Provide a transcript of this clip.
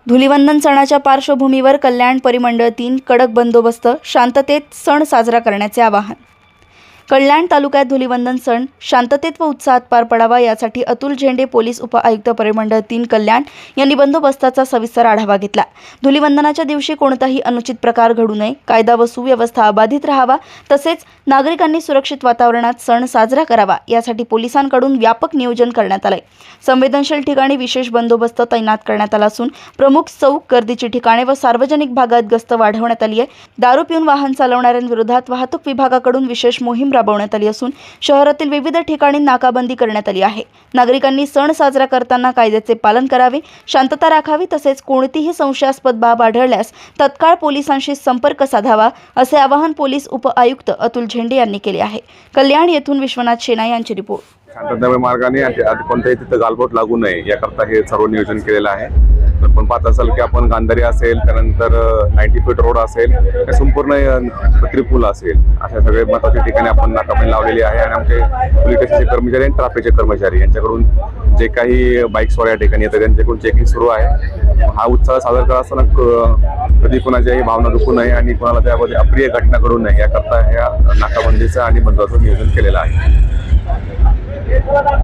धुलीवंदन सणाच्या पार्श्वभूमीवर कल्याण परिमंडळ 3 कडक बंदोबस्त, शांततेत सण साजरा करण्याचे आवाहन। कल्याण तालुक्यात धुलीवंदन सण शांततेत व उत्साहात पार पडावा यासाठी अतुल झेंडे पोलीस उपआयुक्त परिमंडळ 3 कल्याण यांनी बंदोबस्ताचा सविस्तर आढावा घेतला। धुलीवंदनाच्या दिवशी कोणताही अनुचित प्रकार घडू नये, कायदा व सुव्यवस्था अबाधित राहावा, तसेच नागरिकांनी सुरक्षित वातावरणात सण साजरा करावा यासाठी पोलिसांकडून व्यापक नियोजन करण्यात आले। संवेदनशील ठिकाणी विशेष बंदोबस्त तैनात करण्यात आला असून प्रमुख चौक, गर्दीची ठिकाणे व सार्वजनिक भागात गस्त वाढवण्यात आली आहे। दारू पिऊन वाहन चालवणाऱ्यांविरोधात वाहतूक विभागाकडून विशेष मोहीम राबवण्यात आली असून शहरातील विविध ठिकाणी नाकाबंदी करण्यात आली आहे। नागरिकांनी सण साजरा करताना कायद्याचे पालन करावे, शांतता राखावी, तसेच कोणतीही संशयास्पद बाब आढळल्यास तत्काळ पोलिसांशी संपर्क साधावा, असे आवाहन पोलीस उपआयुक्त अतुल झेंडे यांनी केले आहे। कल्याण येथून विश्वनाथ शेना यांची रिपोर्ट। शांततामय मार्गाने कोणत्याही तिथे गालबोट लागू नये याकरता हे सर्व नियोजन केलेलं आहे। तर पण पाहत असाल की आपण गांधारी असेल, त्यानंतर 90 फीट रोड असेल, संपूर्ण पत्री पूल असेल, अशा सगळे महत्त्वाच्या ठिकाणी आपण नाकाबंदी लावलेली आहे। आणि आमचे पोलीस स्टेशनचे कर्मचारी आणि ट्रॅफिकचे कर्मचारी यांच्याकडून जे काही बाईक्सवर या ठिकाणी येतात त्यांच्याकडून चेकिंग सुरू आहे। हा उत्साह साजरा करत असताना कधी कोणाच्याही भावना दुखू नये आणि कोणाला त्यामध्ये अप्रिय घटना घडू नये याकरता या नाकाबंदीचं आणि बंदोबस्ताचं नियोजन केलेलं आहे।